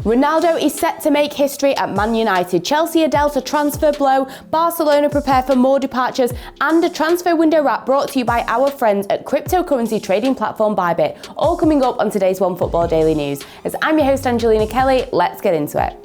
Ronaldo is set to make history at Man United. Chelsea are dealt a transfer blow, Barcelona prepare for more departures, and a transfer window wrap brought to you by our friends at cryptocurrency trading platform Bybit. All coming up on today's OneFootball Daily News. As I'm your host Angelina Kelly, let's get into it.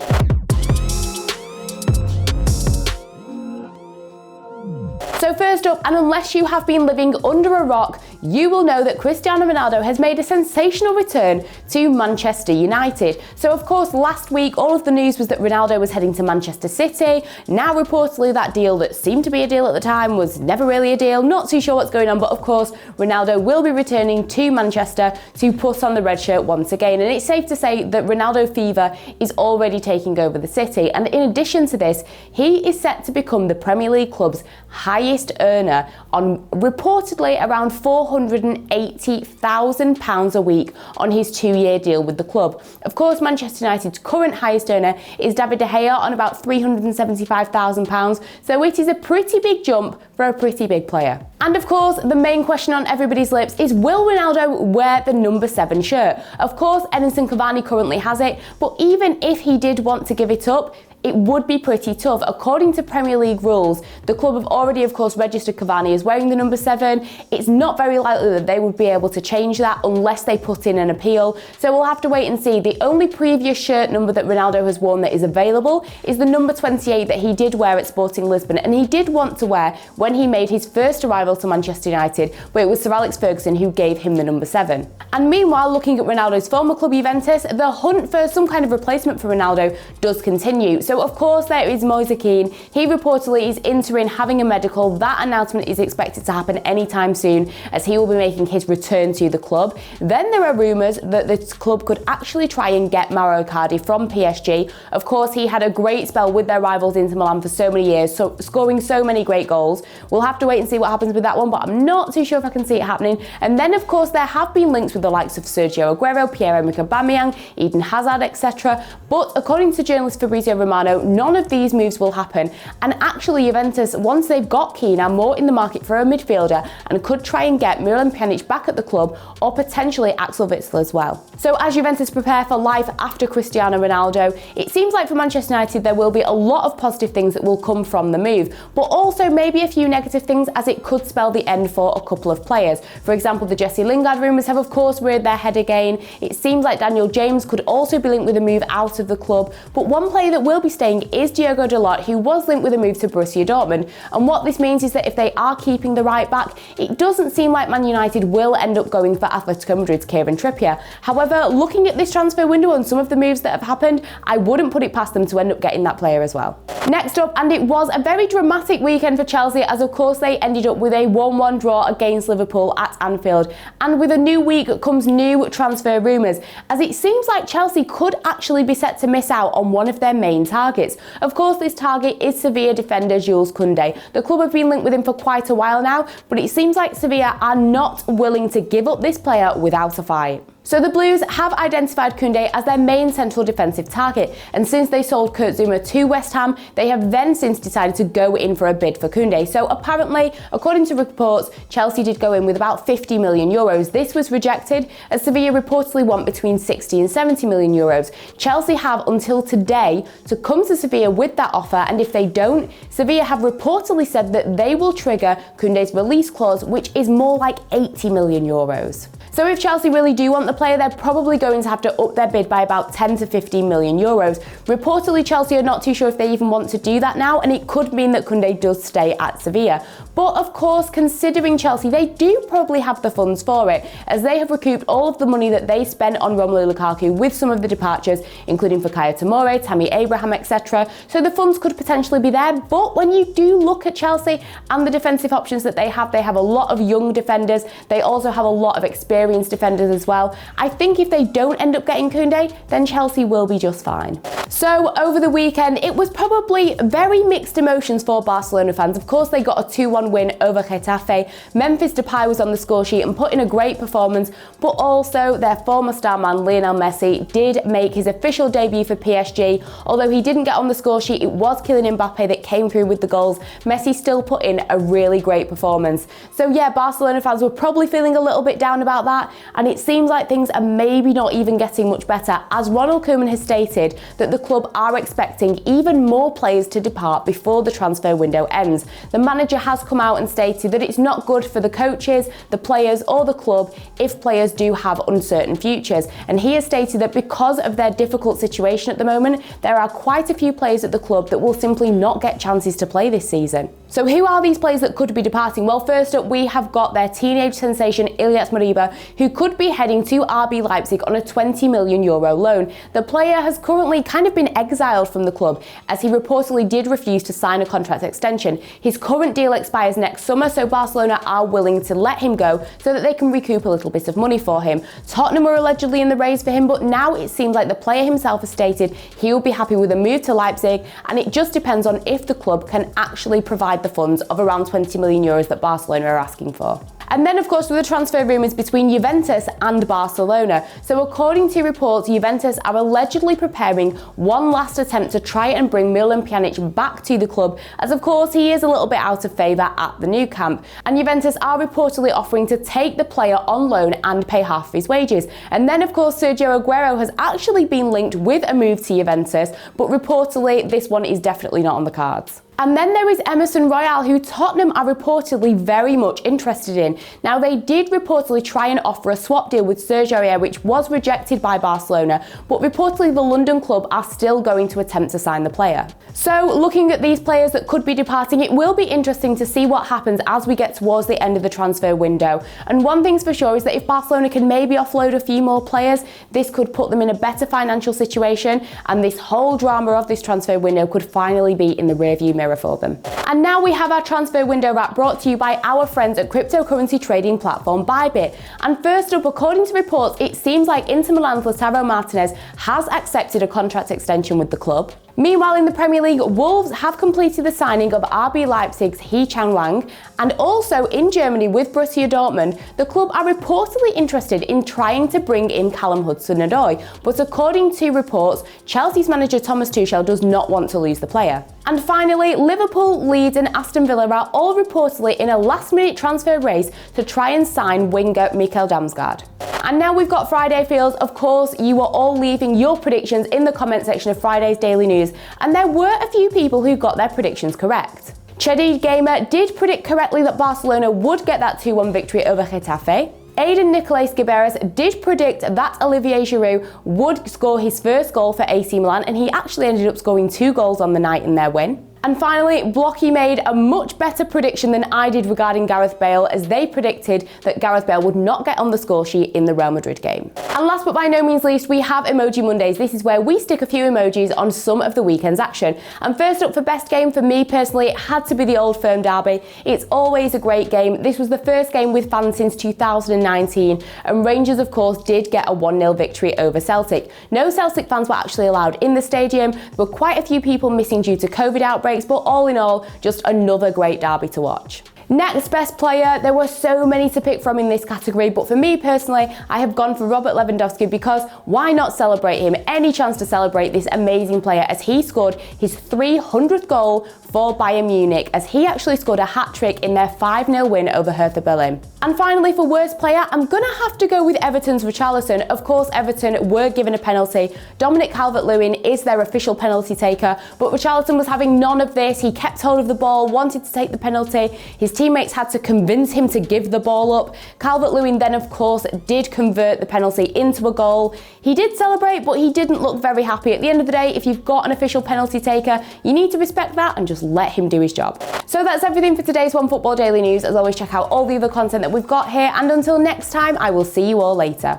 So first up, and unless you have been living under a rock, you will know that Cristiano Ronaldo has made a sensational return to Manchester United. So of course, last week, all of the news was that Ronaldo was heading to Manchester City. Now reportedly that deal that seemed to be a deal at the time was never really a deal. Not too sure what's going on, but of course, Ronaldo will be returning to Manchester to put on the red shirt once again. And it's safe to say that Ronaldo fever is already taking over the city. And in addition to this, he is set to become the Premier League club's highest earner on reportedly around £480,000 a week on his 2-year deal with the club. Of course, Manchester United's current highest earner is David De Gea on about £375,000, so it is a pretty big jump for a pretty big player. And of course, the main question on everybody's lips is, will Ronaldo wear the number 7 shirt? Of course, Edinson Cavani currently has it, but even if he did want to give it up, it would be pretty tough. According to Premier League rules, the club have already, of course, registered Cavani as wearing the number 7. It's not very likely that they would be able to change that unless they put in an appeal. So we'll have to wait and see. The only previous shirt number that Ronaldo has worn that is available is the number 28 that he did wear at Sporting Lisbon, and he did want to wear when he made his first arrival to Manchester United, where it was Sir Alex Ferguson who gave him the number 7. And meanwhile, looking at Ronaldo's former club Juventus, the hunt for some kind of replacement for Ronaldo does continue. So of course there is Moise Kean. He reportedly is entering having a medical. That announcement is expected to happen anytime soon, as he will be making his return to the club. Then there are rumours that the club could actually try and get Mauro Icardi from PSG. Of course, he had a great spell with their rivals Inter Milan for so many years, so scoring so many great goals. We'll have to wait and see what happens with that one, but I'm not too sure if I can see it happening. And then of course there have been links with the likes of Sergio Aguero, Pierre-Emerick Aubameyang, Eden Hazard, etc. But according to journalist Fabrizio Romano, none of these moves will happen. And actually Juventus, once they've got Kean, are more in the market for a midfielder and could try and get Milan Pjanic back at the club, or potentially Axel Witsel as well. So as Juventus prepare for life after Cristiano Ronaldo, it seems like for Manchester United there will be a lot of positive things that will come from the move, but also maybe a few negative things, as it could spell the end for a couple of players. For example, the Jesse Lingard rumours have of course reared their head again. It seems like Daniel James could also be linked with a move out of the club, but one player that will be staying is Diogo Dalot, who was linked with a move to Borussia Dortmund. And what this means is that if they are keeping the right back, it doesn't seem like Man United will end up going for Atletico Madrid's Kieran Trippier. However, looking at this transfer window and some of the moves that have happened, I wouldn't put it past them to end up getting that player as well. Next up, and it was a very dramatic weekend for Chelsea, as of course they ended up with a 1-1 draw against Liverpool at Anfield. And with a new week comes new transfer rumours, as it seems like Chelsea could actually be set to miss out on one of their main targets. Of course, this target is Sevilla defender Jules Koundé. The club have been linked with him for quite a while now, but it seems like Sevilla are not willing to give up this player without a fight. So the Blues have identified Koundé as their main central defensive target, and since they sold Kurt Zouma to West Ham, they have then since decided to go in for a bid for Koundé. So apparently, according to reports, Chelsea did go in with about 50 million euros. This was rejected, as Sevilla reportedly want between 60 and 70 million euros. Chelsea have until today to come to Sevilla with that offer, and if they don't, Sevilla have reportedly said that they will trigger Koundé's release clause, which is more like 80 million euros. So if Chelsea really do want the player, they're probably going to have to up their bid by about 10 to 15 million euros. Reportedly, Chelsea are not too sure if they even want to do that now, and it could mean that Koundé does stay at Sevilla. But of course, considering Chelsea, they do probably have the funds for it, as they have recouped all of the money that they spent on Romelu Lukaku with some of the departures, including Fikayo Tomori, Tammy Abraham, etc. So the funds could potentially be there. But when you do look at Chelsea and the defensive options that they have a lot of young defenders. They also have a lot of experienced defenders as well. I think if they don't end up getting Koundé, then Chelsea will be just fine. So over the weekend, it was probably very mixed emotions for Barcelona fans. Of course, they got a 2-1 win over Getafe. Memphis Depay was on the score sheet and put in a great performance, but also their former star man Lionel Messi did make his official debut for PSG. Although he didn't get on the score sheet, it was Kylian Mbappe that came through with the goals. Messi still put in a really great performance. So yeah, Barcelona fans were probably feeling a little bit down about that, and it seems like things are maybe not even getting much better, as Ronald Koeman has stated that the club are expecting even more players to depart before the transfer window ends. The manager has come out and stated that it's not good for the coaches, the players or the club if players do have uncertain futures, and he has stated that because of their difficult situation at the moment, there are quite a few players at the club that will simply not get chances to play this season. So who are these players that could be departing? Well, first up we have got their teenage sensation Ilyas Moriba, who could be heading to RB Leipzig on a €20 million loan. The player has currently kind of been exiled from the club as he reportedly did refuse to sign a contract extension. His current deal expires next summer, so Barcelona are willing to let him go so that they can recoup a little bit of money for him. Tottenham are allegedly in the race for him, but now it seems like the player himself has stated he will be happy with a move to Leipzig, and it just depends on if the club can actually provide the funds of around €20 million that Barcelona are asking for. And then, of course, with the transfer rumours between Juventus and Barcelona. So according to reports, Juventus are allegedly preparing one last attempt to try and bring Milan Pjanic back to the club, as of course he is a little bit out of favour at the new camp. And Juventus are reportedly offering to take the player on loan and pay half of his wages. And then, of course, Sergio Aguero has actually been linked with a move to Juventus, but reportedly this one is definitely not on the cards. And then there is Emerson Royal, who Tottenham are reportedly very much interested in. Now, they did reportedly try and offer a swap deal with Sergio Aguero, which was rejected by Barcelona, but reportedly the London club are still going to attempt to sign the player. So looking at these players that could be departing, it will be interesting to see what happens as we get towards the end of the transfer window. And one thing's for sure is that if Barcelona can maybe offload a few more players, this could put them in a better financial situation, and this whole drama of this transfer window could finally be in the rearview mirror for them. And now we have our transfer window wrap brought to you by our friends at cryptocurrency trading platform Bybit. And first up, according to reports, it seems like Inter Milan's Lautaro Martinez has accepted a contract extension with the club. Meanwhile, in the Premier League, Wolves have completed the signing of RB Leipzig's Hee-Chan Wang, and also in Germany with Borussia Dortmund, the club are reportedly interested in trying to bring in Callum Hudson-Odoi, but according to reports, Chelsea's manager Thomas Tuchel does not want to lose the player. And finally, Liverpool, Leeds and Aston Villa are all reportedly in a last-minute transfer race to try and sign winger Mikkel Damsgaard. And now we've got Friday feels. Of course, you are all leaving your predictions in the comment section of Friday's Daily News, and there were a few people who got their predictions correct. Chedid Gamer did predict correctly that Barcelona would get that 2-1 victory over Getafe. Aidan Nicolas Giberas did predict that Olivier Giroud would score his first goal for AC Milan, and he actually ended up scoring 2 goals on the night in their win. And finally, Blocky made a much better prediction than I did regarding Gareth Bale, as they predicted that Gareth Bale would not get on the score sheet in the Real Madrid game. And last but by no means least, we have Emoji Mondays. This is where we stick a few emojis on some of the weekend's action. And first up for best game, for me personally, it had to be the Old Firm derby. It's always a great game. This was the first game with fans since 2019, and Rangers, of course, did get a 1-0 victory over Celtic. No Celtic fans were actually allowed in the stadium. There were quite a few people missing due to COVID outbreaks, but all in all, just another great derby to watch. Next, best player. There were so many to pick from in this category, but for me personally, I have gone for Robert Lewandowski, because why not celebrate him? Any chance to celebrate this amazing player, as he scored his 300th goal for Bayern Munich, as he actually scored a hat-trick in their 5-0 win over Hertha Berlin. And finally, for worst player, I'm gonna have to go with Everton's Richarlison. Of course, Everton were given a penalty. Dominic Calvert-Lewin is their official penalty taker, but Richarlison was having none of this. He kept hold of the ball, wanted to take the penalty. His teammates had to convince him to give the ball up. Calvert-Lewin then, of course, did convert the penalty into a goal. He did celebrate, but he didn't look very happy. At the end of the day, if you've got an official penalty taker, you need to respect that and just let him do his job. So that's everything for today's OneFootball Daily News. As always, check out all the other content that we've got here, and until next time, I will see you all later.